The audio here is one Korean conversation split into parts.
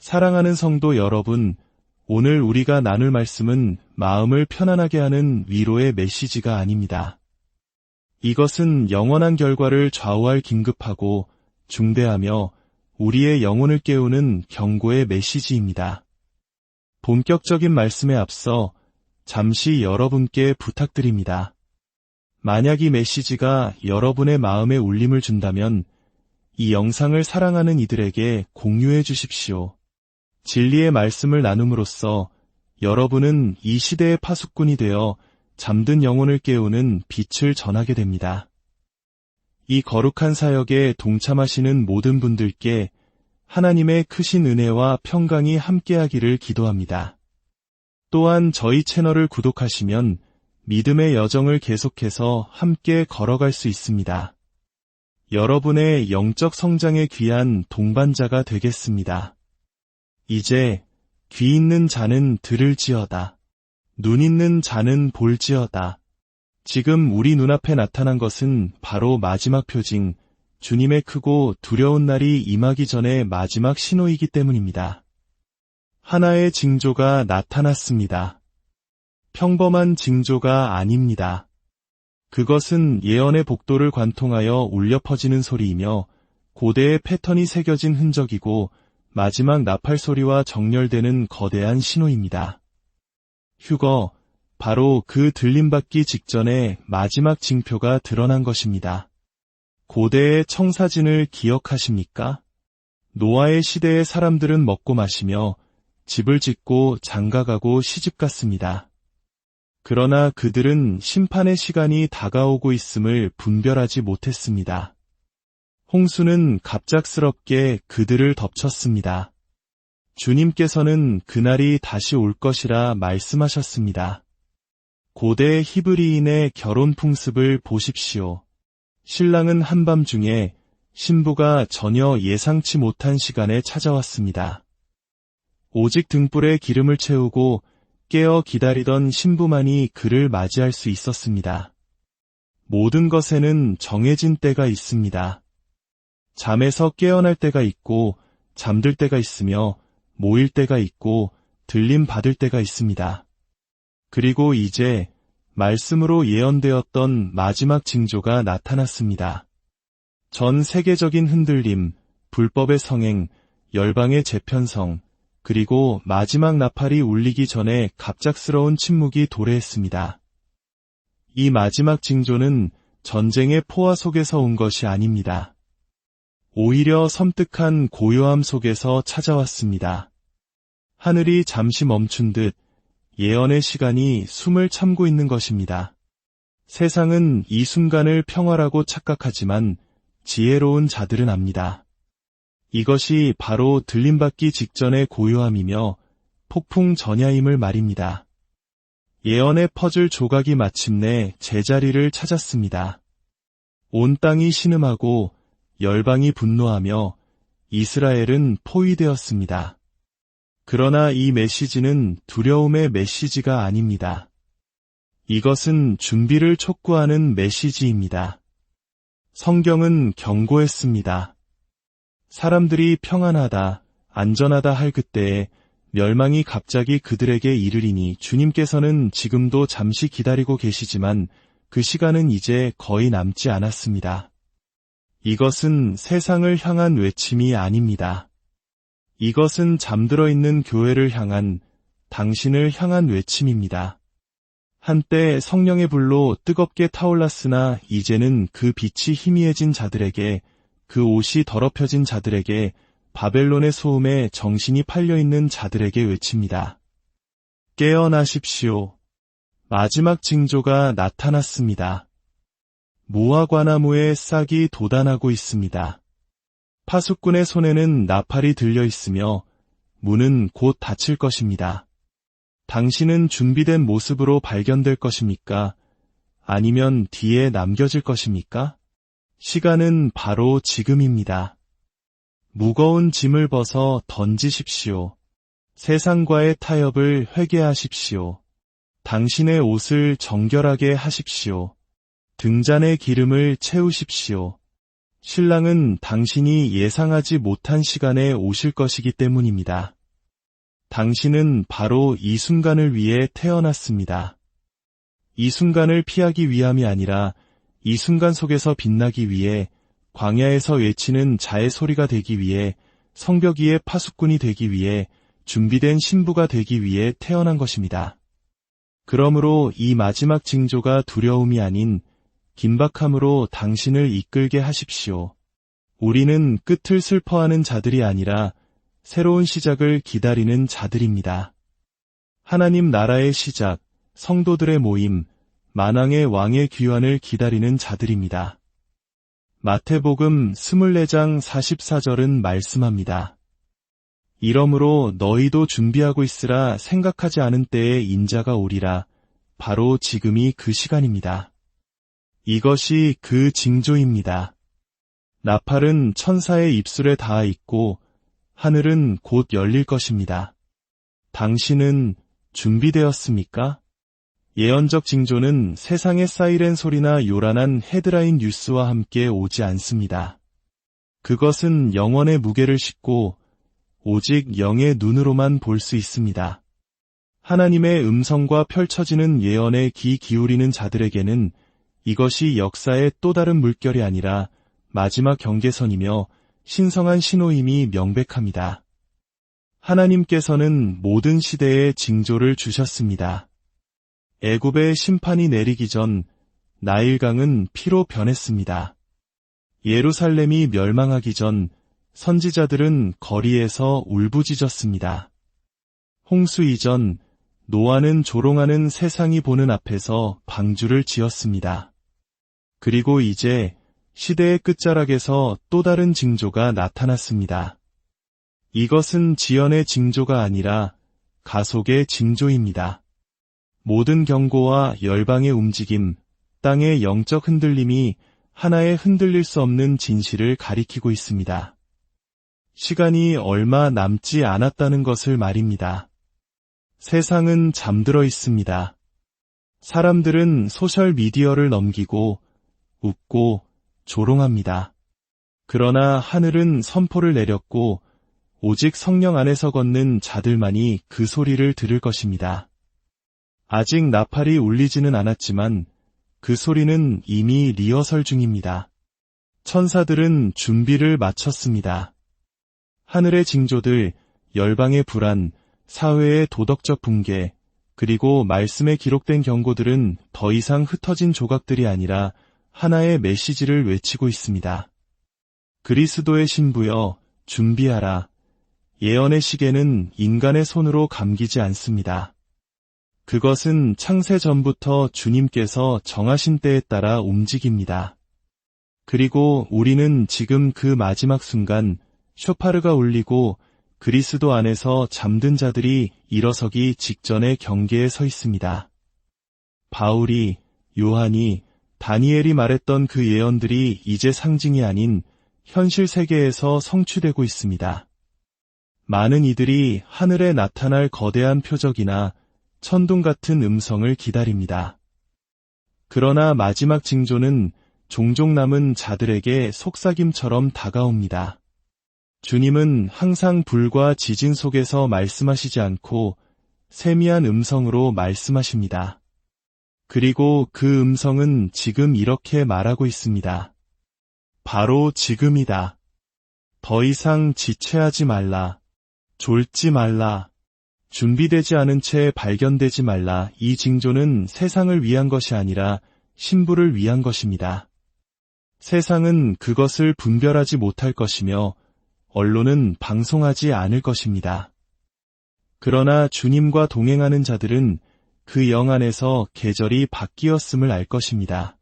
사랑하는 성도 여러분, 오늘 우리가 나눌 말씀은 마음을 편안하게 하는 위로의 메시지가 아닙니다. 이것은 영원한 결과를 좌우할 긴급하고 중대하며 우리의 영혼을 깨우는 경고의 메시지입니다. 본격적인 말씀에 앞서 잠시 여러분께 부탁드립니다. 만약 이 메시지가 여러분의 마음에 울림을 준다면 이 영상을 사랑하는 이들에게 공유해 주십시오. 진리의 말씀을 나눔으로써 여러분은 이 시대의 파수꾼이 되어 잠든 영혼을 깨우는 빛을 전하게 됩니다. 이 거룩한 사역에 동참하시는 모든 분들께 하나님의 크신 은혜와 평강이 함께하기를 기도합니다. 또한 저희 채널을 구독하시면 믿음의 여정을 계속해서 함께 걸어갈 수 있습니다. 여러분의 영적 성장에 귀한 동반자가 되겠습니다. 이제 귀 있는 자는 들을지어다. 눈 있는 자는 볼지어다. 지금 우리 눈앞에 나타난 것은 바로 마지막 표징, 주님의 크고 두려운 날이 임하기 전의 마지막 신호이기 때문입니다. 하나의 징조가 나타났습니다. 평범한 징조가 아닙니다. 그것은 예언의 복도를 관통하여 울려 퍼지는 소리이며 고대의 패턴이 새겨진 흔적이고 마지막 나팔 소리와 정렬되는 거대한 신호입니다. 휴거, 바로 그 들림받기 직전에 마지막 징표가 드러난 것입니다. 고대의 청사진을 기억하십니까? 노아의 시대의 사람들은 먹고 마시며 집을 짓고 장가가고 시집갔습니다. 그러나 그들은 심판의 시간이 다가오고 있음을 분별하지 못했습니다. 홍수는 갑작스럽게 그들을 덮쳤습니다. 주님께서는 그날이 다시 올 것이라 말씀하셨습니다. 고대 히브리인의 결혼 풍습을 보십시오. 신랑은 한밤중에 신부가 전혀 예상치 못한 시간에 찾아왔습니다. 오직 등불에 기름을 채우고 깨어 기다리던 신부만이 그를 맞이할 수 있었습니다. 모든 것에는 정해진 때가 있습니다. 잠에서 깨어날 때가 있고 잠들 때가 있으며 모일 때가 있고 들림 받을 때가 있습니다. 그리고 이제 말씀으로 예언되었던 마지막 징조가 나타났습니다. 전 세계적인 흔들림, 불법의 성행, 열방의 재편성, 그리고 마지막 나팔이 울리기 전에 갑작스러운 침묵이 도래했습니다. 이 마지막 징조는 전쟁의 포화 속에서 온 것이 아닙니다. 오히려 섬뜩한 고요함 속에서 찾아왔습니다. 하늘이 잠시 멈춘 듯 예언의 시간이 숨을 참고 있는 것입니다. 세상은 이 순간을 평화라고 착각하지만 지혜로운 자들은 압니다. 이것이 바로 들림받기 직전의 고요함이며 폭풍 전야임을 말입니다. 예언의 퍼즐 조각이 마침내 제자리를 찾았습니다. 온 땅이 신음하고 열방이 분노하며 이스라엘은 포위되었습니다. 그러나 이 메시지는 두려움의 메시지가 아닙니다. 이것은 준비를 촉구하는 메시지입니다. 성경은 경고했습니다. 사람들이 평안하다, 안전하다 할 그때에 멸망이 갑자기 그들에게 이르리니 주님께서는 지금도 잠시 기다리고 계시지만 그 시간은 이제 거의 남지 않았습니다. 이것은 세상을 향한 외침이 아닙니다. 이것은 잠들어 있는 교회를 향한, 당신을 향한 외침입니다. 한때 성령의 불로 뜨겁게 타올랐으나 이제는 그 빛이 희미해진 자들에게, 그 옷이 더럽혀진 자들에게, 바벨론의 소음에 정신이 팔려있는 자들에게 외칩니다. 깨어나십시오. 마지막 징조가 나타났습니다. 무화과나무에 싹이 돋아나고 있습니다. 파수꾼의 손에는 나팔이 들려 있으며 문은 곧 닫힐 것입니다. 당신은 준비된 모습으로 발견될 것입니까? 아니면 뒤에 남겨질 것입니까? 시간은 바로 지금입니다. 무거운 짐을 벗어 던지십시오. 세상과의 타협을 회개하십시오. 당신의 옷을 정결하게 하십시오. 등잔의 기름을 채우십시오. 신랑은 당신이 예상하지 못한 시간에 오실 것이기 때문입니다. 당신은 바로 이 순간을 위해 태어났습니다. 이 순간을 피하기 위함이 아니라 이 순간 속에서 빛나기 위해, 광야에서 외치는 자의 소리가 되기 위해, 성벽 위의 파수꾼이 되기 위해, 준비된 신부가 되기 위해 태어난 것입니다. 그러므로 이 마지막 징조가 두려움이 아닌 긴박함으로 당신을 이끌게 하십시오. 우리는 끝을 슬퍼하는 자들이 아니라 새로운 시작을 기다리는 자들입니다. 하나님 나라의 시작, 성도들의 모임, 만왕의 왕의 귀환을 기다리는 자들입니다. 마태복음 24장 44절은 말씀합니다. 이러므로 너희도 준비하고 있으라. 생각하지 않은 때에 인자가 오리라. 바로 지금이 그 시간입니다. 이것이 그 징조입니다. 나팔은 천사의 입술에 닿아 있고 하늘은 곧 열릴 것입니다. 당신은 준비되었습니까? 예언적 징조는 세상의 사이렌 소리나 요란한 헤드라인 뉴스와 함께 오지 않습니다. 그것은 영혼의 무게를 싣고 오직 영의 눈으로만 볼 수 있습니다. 하나님의 음성과 펼쳐지는 예언에 귀 기울이는 자들에게는 이것이 역사의 또 다른 물결이 아니라 마지막 경계선이며 신성한 신호임이 명백합니다. 하나님께서는 모든 시대에 징조를 주셨습니다. 애굽의 심판이 내리기 전 나일강은 피로 변했습니다. 예루살렘이 멸망하기 전 선지자들은 거리에서 울부짖었습니다. 홍수 이전 노아는 조롱하는 세상이 보는 앞에서 방주를 지었습니다. 그리고 이제 시대의 끝자락에서 또 다른 징조가 나타났습니다. 이것은 지연의 징조가 아니라 가속의 징조입니다. 모든 경고와 열방의 움직임, 땅의 영적 흔들림이 하나의 흔들릴 수 없는 진실을 가리키고 있습니다. 시간이 얼마 남지 않았다는 것을 말입니다. 세상은 잠들어 있습니다. 사람들은 소셜미디어를 넘기고 웃고 조롱합니다. 그러나 하늘은 선포를 내렸고 오직 성령 안에서 걷는 자들만이 그 소리를 들을 것입니다. 아직 나팔이 울리지는 않았지만 그 소리는 이미 리허설 중입니다. 천사들은 준비를 마쳤습니다. 하늘의 징조들, 열방의 불안, 사회의 도덕적 붕괴, 그리고 말씀에 기록된 경고들은 더 이상 흩어진 조각들이 아니라 하나의 메시지를 외치고 있습니다. 그리스도의 신부여, 준비하라. 예언의 시계는 인간의 손으로 감기지 않습니다. 그것은 창세 전부터 주님께서 정하신 때에 따라 움직입니다. 그리고 우리는 지금 그 마지막 순간 쇼파르가 울리고 그리스도 안에서 잠든 자들이 일어서기 직전의 경계에 서 있습니다. 바울이, 요한이, 다니엘이 말했던 그 예언들이 이제 상징이 아닌 현실 세계에서 성취되고 있습니다. 많은 이들이 하늘에 나타날 거대한 표적이나 천둥 같은 음성을 기다립니다. 그러나 마지막 징조는 종종 남은 자들에게 속삭임처럼 다가옵니다. 주님은 항상 불과 지진 속에서 말씀하시지 않고 세미한 음성으로 말씀하십니다. 그리고 그 음성은 지금 이렇게 말하고 있습니다. 바로 지금이다. 더 이상 지체하지 말라. 졸지 말라. 준비되지 않은 채 발견되지 말라. 이 징조는 세상을 위한 것이 아니라 신부를 위한 것입니다. 세상은 그것을 분별하지 못할 것이며 언론은 방송하지 않을 것입니다. 그러나 주님과 동행하는 자들은 그 영 안에서 계절이 바뀌었음을 알 것입니다.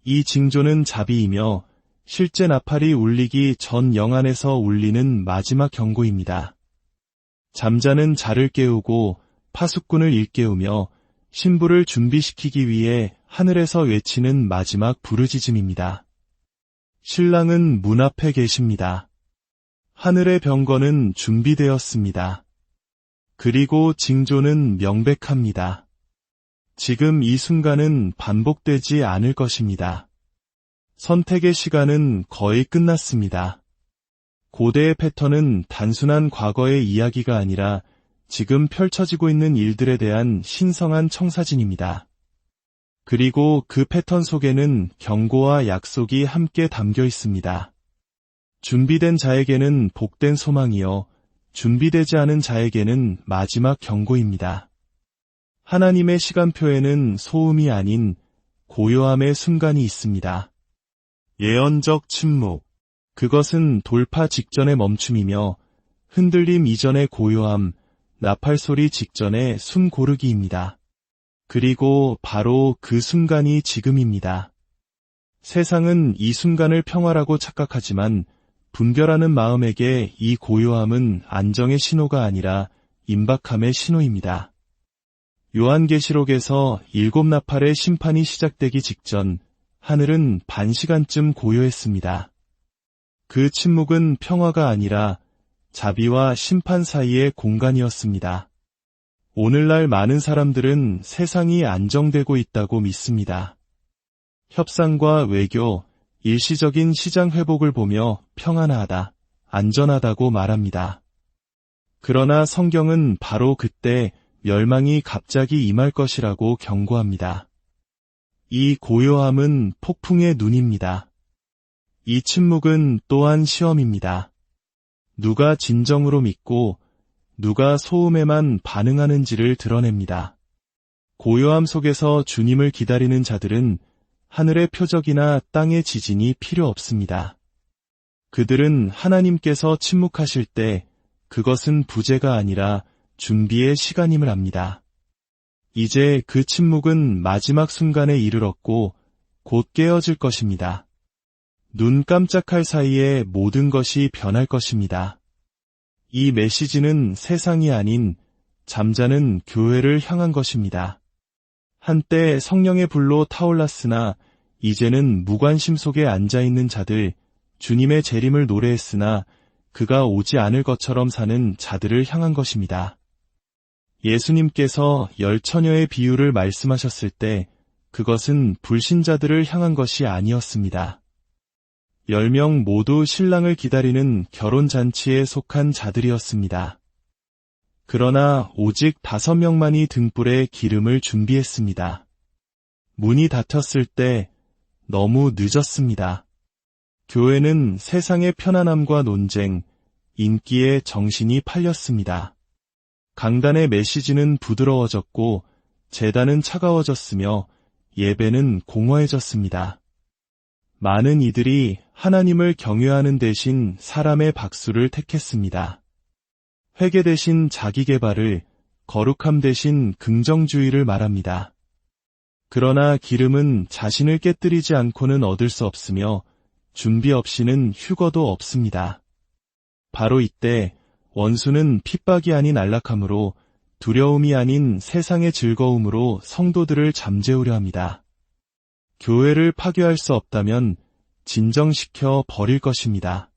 이 징조는 자비이며 실제 나팔이 울리기 전 영 안에서 울리는 마지막 경고입니다. 잠자는 자를 깨우고 파수꾼을 일깨우며 신부를 준비시키기 위해 하늘에서 외치는 마지막 부르짖음입니다. 신랑은 문 앞에 계십니다. 하늘의 병거는 준비되었습니다. 그리고 징조는 명백합니다. 지금 이 순간은 반복되지 않을 것입니다. 선택의 시간은 거의 끝났습니다. 고대의 패턴은 단순한 과거의 이야기가 아니라 지금 펼쳐지고 있는 일들에 대한 신성한 청사진입니다. 그리고 그 패턴 속에는 경고와 약속이 함께 담겨 있습니다. 준비된 자에게는 복된 소망이요, 준비되지 않은 자에게는 마지막 경고입니다. 하나님의 시간표에는 소음이 아닌 고요함의 순간이 있습니다. 예언적 침묵. 그것은 돌파 직전의 멈춤이며 흔들림 이전의 고요함, 나팔소리 직전의 숨 고르기입니다. 그리고 바로 그 순간이 지금입니다. 세상은 이 순간을 평화라고 착각하지만 분별하는 마음에게 이 고요함은 안정의 신호가 아니라 임박함의 신호입니다. 요한계시록에서 7나팔의 심판이 시작되기 직전 하늘은 반 시간쯤 고요했습니다. 그 침묵은 평화가 아니라 자비와 심판 사이의 공간이었습니다. 오늘날 많은 사람들은 세상이 안정되고 있다고 믿습니다. 협상과 외교, 일시적인 시장 회복을 보며 평안하다, 안전하다고 말합니다. 그러나 성경은 바로 그때 멸망이 갑자기 임할 것이라고 경고합니다. 이 고요함은 폭풍의 눈입니다. 이 침묵은 또한 시험입니다. 누가 진정으로 믿고 누가 소음에만 반응하는지를 드러냅니다. 고요함 속에서 주님을 기다리는 자들은 하늘의 표적이나 땅의 지진이 필요 없습니다. 그들은 하나님께서 침묵하실 때 그것은 부재가 아니라 준비의 시간임을 압니다. 이제 그 침묵은 마지막 순간에 이르렀고 곧 깨어질 것입니다. 눈 깜짝할 사이에 모든 것이 변할 것입니다. 이 메시지는 세상이 아닌 잠자는 교회를 향한 것입니다. 한때 성령의 불로 타올랐으나 이제는 무관심 속에 앉아있는 자들, 주님의 재림을 노래했으나 그가 오지 않을 것처럼 사는 자들을 향한 것입니다. 예수님께서 10처녀의 비유를 말씀하셨을 때 그것은 불신자들을 향한 것이 아니었습니다. 10명 모두 신랑을 기다리는 결혼잔치에 속한 자들이었습니다. 그러나 오직 5명만이 등불에 기름을 준비했습니다. 문이 닫혔을 때 너무 늦었습니다. 교회는 세상의 편안함과 논쟁, 인기에 정신이 팔렸습니다. 강단의 메시지는 부드러워졌고 제단은 차가워졌으며 예배는 공허해졌습니다. 많은 이들이 하나님을 경외하는 대신 사람의 박수를 택했습니다. 회개 대신 자기개발을, 거룩함 대신 긍정주의를 말합니다. 그러나 기름은 자신을 깨뜨리지 않고는 얻을 수 없으며 준비 없이는 휴거도 없습니다. 바로 이때 원수는 핍박이 아닌 안락함으로, 두려움이 아닌 세상의 즐거움으로 성도들을 잠재우려 합니다. 교회를 파괴할 수 없다면 진정시켜 버릴 것입니다.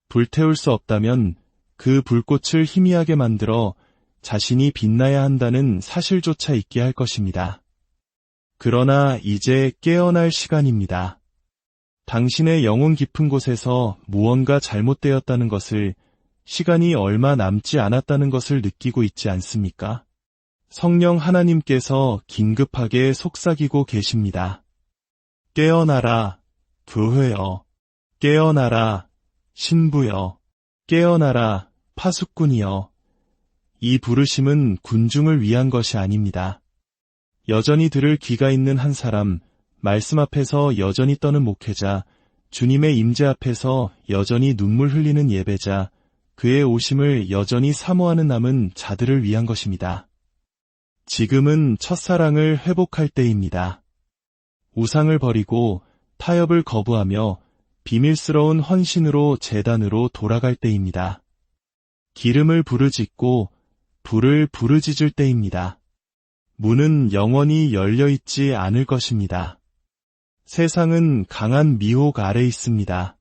불태울 수 없다면 그 불꽃을 희미하게 만들어 자신이 빛나야 한다는 사실조차 있게 할 것입니다. 그러나 이제 깨어날 시간입니다. 당신의 영혼 깊은 곳에서 무언가 잘못되었다는 것을, 시간이 얼마 남지 않았다는 것을 느끼고 있지 않습니까? 성령 하나님께서 긴급하게 속삭이고 계십니다. 깨어나라, 교회여. 깨어나라, 신부여. 깨어나라, 파수꾼이여. 이 부르심은 군중을 위한 것이 아닙니다. 여전히 들을 귀가 있는 한 사람, 말씀 앞에서 여전히 떠는 목회자, 주님의 임재 앞에서 여전히 눈물 흘리는 예배자, 그의 오심을 여전히 사모하는 남은 자들을 위한 것입니다. 지금은 첫사랑을 회복할 때입니다. 우상을 버리고 타협을 거부하며 비밀스러운 헌신으로 제단으로 돌아갈 때입니다. 기름을 부르짖고 불을 부르짖을 때입니다. 문은 영원히 열려있지 않을 것입니다. 세상은 강한 미혹 아래 있습니다.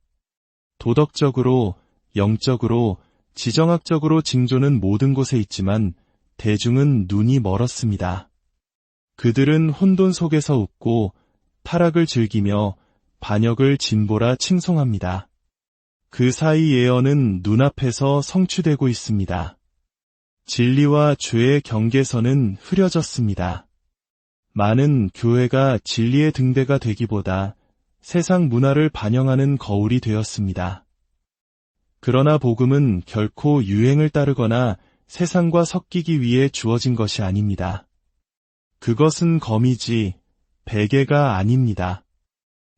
도덕적으로, 영적으로, 지정학적으로 징조는 모든 곳에 있지만 대중은 눈이 멀었습니다. 그들은 혼돈 속에서 웃고 타락을 즐기며 반역을 진보라 칭송합니다. 그 사이 예언은 눈앞에서 성취되고 있습니다. 진리와 죄의 경계선은 흐려졌습니다. 많은 교회가 진리의 등대가 되기보다 세상 문화를 반영하는 거울이 되었습니다. 그러나 복음은 결코 유행을 따르거나 세상과 섞이기 위해 주어진 것이 아닙니다. 그것은 검이지 베개가 아닙니다.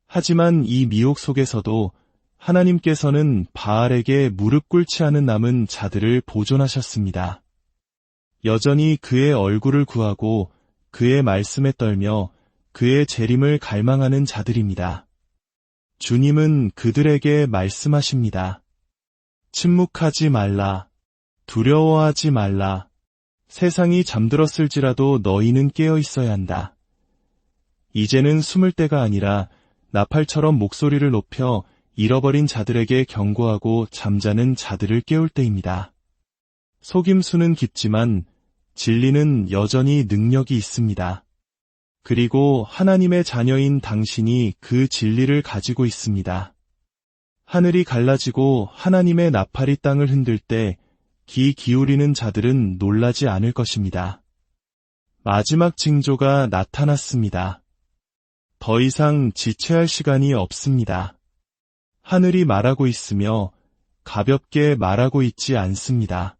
하지만 이 미혹 속에서도 하나님께서는 바알에게 무릎 꿇지 않은 남은 자들을 보존하셨습니다. 여전히 그의 얼굴을 구하고 그의 말씀에 떨며 그의 재림을 갈망하는 자들입니다. 주님은 그들에게 말씀하십니다. 침묵하지 말라. 두려워하지 말라. 세상이 잠들었을지라도 너희는 깨어 있어야 한다. 이제는 숨을 때가 아니라 나팔처럼 목소리를 높여 잃어버린 자들에게 경고하고 잠자는 자들을 깨울 때입니다. 속임수는 깊지만 진리는 여전히 능력이 있습니다. 그리고 하나님의 자녀인 당신이 그 진리를 가지고 있습니다. 하늘이 갈라지고 하나님의 나팔이 땅을 흔들 때 귀 기울이는 자들은 놀라지 않을 것입니다. 마지막 징조가 나타났습니다. 더 이상 지체할 시간이 없습니다. 하늘이 말하고 있으며 가볍게 말하고 있지 않습니다.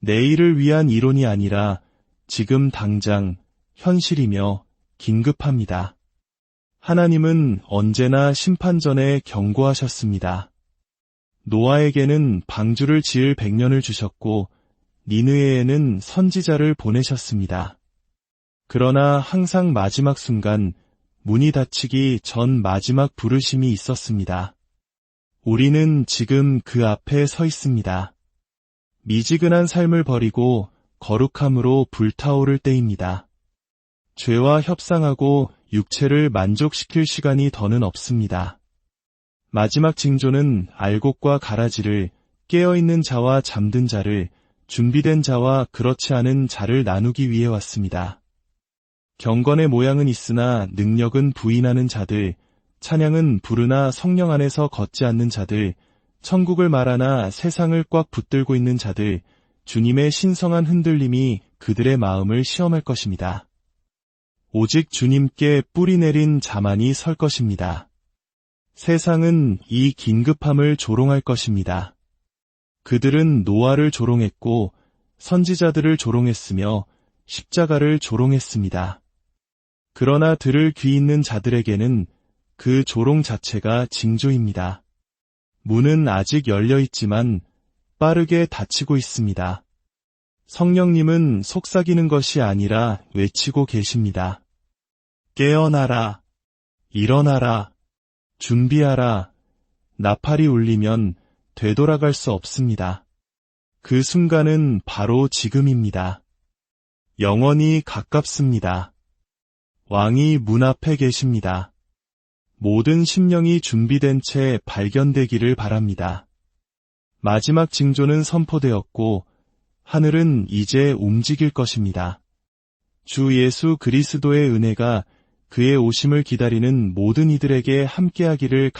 내일을 위한 이론이 아니라 지금 당장 현실이며 긴급합니다. 하나님은 언제나 심판 전에 경고하셨습니다. 노아에게는 방주를 지을 100년을 주셨고 니느웨에는 선지자를 보내셨습니다. 그러나 항상 마지막 순간 문이 닫히기 전 마지막 부르심이 있었습니다. 우리는 지금 그 앞에 서 있습니다. 미지근한 삶을 버리고 거룩함으로 불타오를 때입니다. 죄와 협상하고 육체를 만족시킬 시간이 더는 없습니다. 마지막 징조는 알곡과 가라지를, 깨어있는 자와 잠든 자를, 준비된 자와 그렇지 않은 자를 나누기 위해 왔습니다. 경건의 모양은 있으나 능력은 부인하는 자들, 찬양은 부르나 성령 안에서 걷지 않는 자들, 천국을 말하나 세상을 꽉 붙들고 있는 자들, 주님의 신성한 흔들림이 그들의 마음을 시험할 것입니다. 오직 주님께 뿌리 내린 자만이 설 것입니다. 세상은 이 긴급함을 조롱할 것입니다. 그들은 노아를 조롱했고 선지자들을 조롱했으며 십자가를 조롱했습니다. 그러나 들을 귀 있는 자들에게는 그 조롱 자체가 징조입니다. 문은 아직 열려 있지만 빠르게 닫히고 있습니다. 성령님은 속삭이는 것이 아니라 외치고 계십니다. 깨어나라. 일어나라. 준비하라. 나팔이 울리면 되돌아갈 수 없습니다. 그 순간은 바로 지금입니다. 영원히 가깝습니다. 왕이 문 앞에 계십니다. 모든 심령이 준비된 채 발견되기를 바랍니다. 마지막 징조는 선포되었고 하늘은 이제 움직일 것입니다. 주 예수 그리스도의 은혜가 그의 오심을 기다리는 모든 이들에게 함께하기를